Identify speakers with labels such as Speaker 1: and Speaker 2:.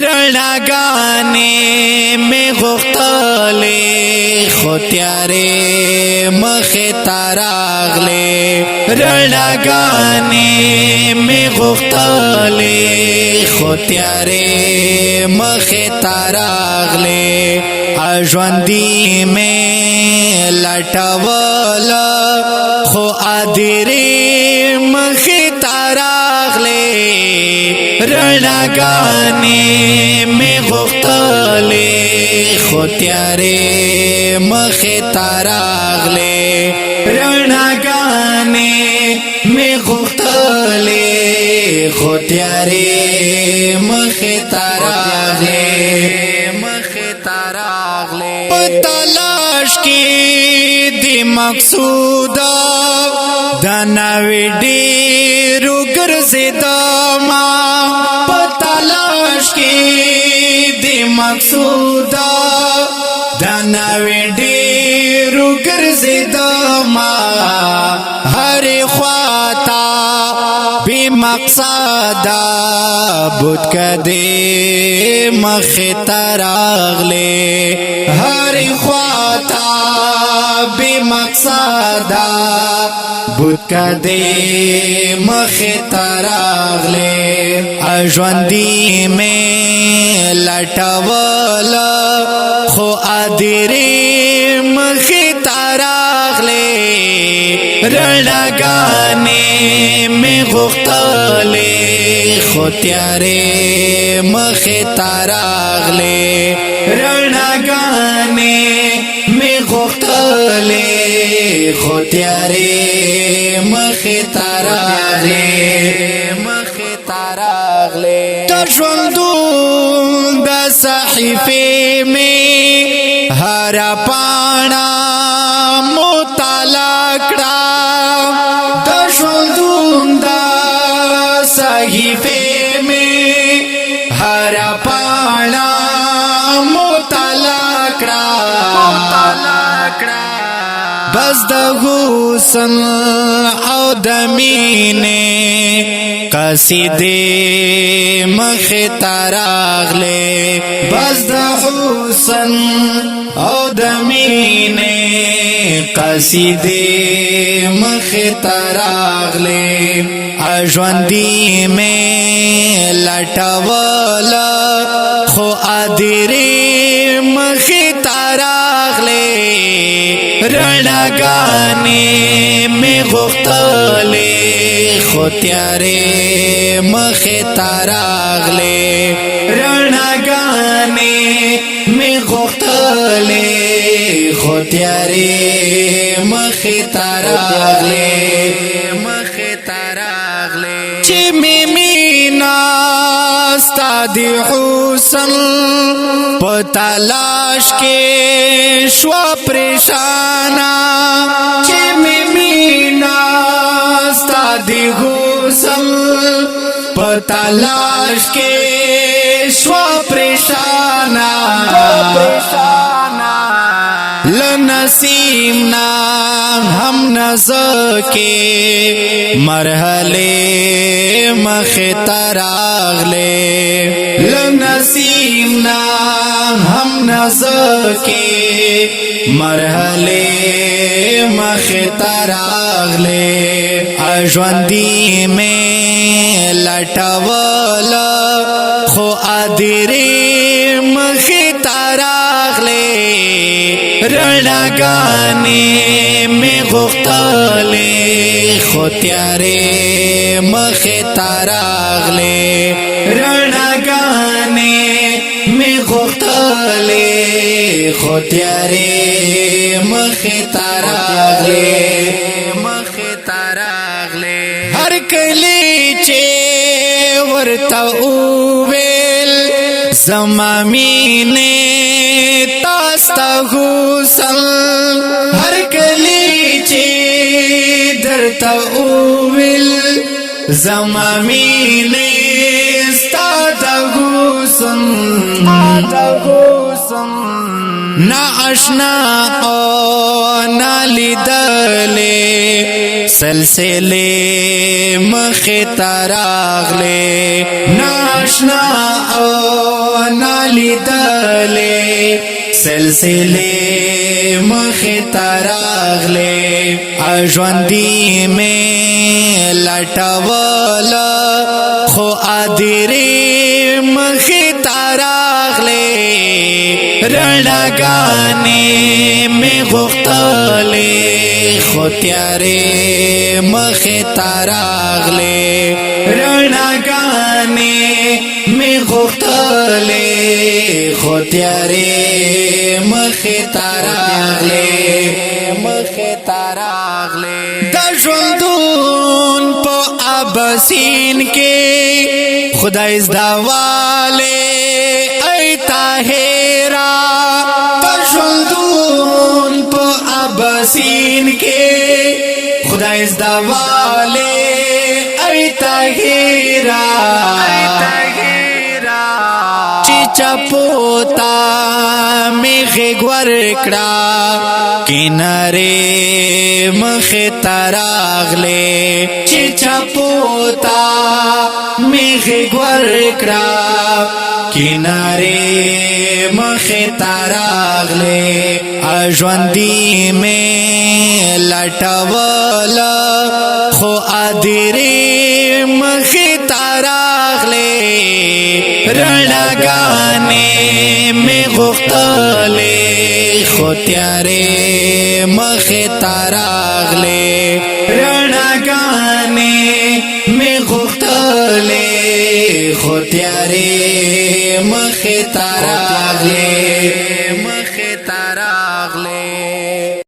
Speaker 1: रणागाने में गुख्तले खो त्यारे मखे तारागले रणागाने में गुख्तले खो त्यारे मखे तारागले आजवंदी में लटवला खो आदिरे मखे तारागले रणागाने में गुख्तले खो त्यारे मखे तारागले रणागाने में गुख्तले खो त्यारे मखे तारागले तलाश की दी मकसूदा दनावी डेरू गर्ज़िदामा तलाश की दी मकसूदा दनावी डेरू गर्ज़िदामा हर ख्वाता बेमक़सदा बुत कदे मखे तारागले हर ख्वाता बेमक़सदा बुत कदे मखे तारागले आजवंदी में लटवला खो आदिरे मखे तारागले रणागाने में गुख्तले खो त्यारे मखे तारागले रणागाने में गुख्तले खो त्यारे मखे तारागले तशवंदून दा सहीफे में हरा पाना मुतालकड़ा तशवंदून दा सहीफे में हरा पाना मुतालकड़ा बस द हुस्न औ दमीने कसीदे मखे तारागले बस द हुस्न औ दमीने कसीदे मखे तारागले आजवंदी में लटवला खो आदिरे मखे तारागले रणागाने में गुख्तले खो त्यारे मखे तारागले रणागाने में गुख्तले खो त्यारे मखे तारागले चे मीना स्तादी हुसन पतलाश के श्वा परेशाना चे मीना स्तादी हुसन पतलाश के श्वा परेशाना लनसीमना हम नज़के मरहले मखे तारागले लनसीमना हम नज़के मरहले मखे तारागले आजवंदी में लटवला खो आदिरे मखे तारागले रणागाने में गुख्तले खो त्यारे मखे तारागले रणागाने में गुख्तले खो त्यारे मखे तारागले हर कली चे वर्ता उवेल ज़मामीने तास्ता हुसन हर कली चे दरता उवेल ज़मामीने तास्ता हुसन ना आशना ओ ना लिदले सलसले मखे तारागले नाशना ओ لیدلې سلسله مخې تراغلې اژوندې مې لټول خو ادرې مخې تراغلې رڼاګانې مې غوښتلې خو تیارې مخې تراغلې رڼاګانې مې غوښتلې خو تیارې مخې تراغلې د ژوندون په ابسین کې خدای زداواله ای طاهرا د ژوندون په ابسین کې خدای زداواله ای طاهرا چپوتا میخ گور کڑا کنارے مخ تراغلے چپوتا میخ گور کڑا کنارے مخ تراغلے اژوندی میں لٹول خو ادری مخ تراغلے رڼاګانې مې غوښتلې خو تیارې مخې تراغلې رڼاګانې مې غوښتلې خو تیارې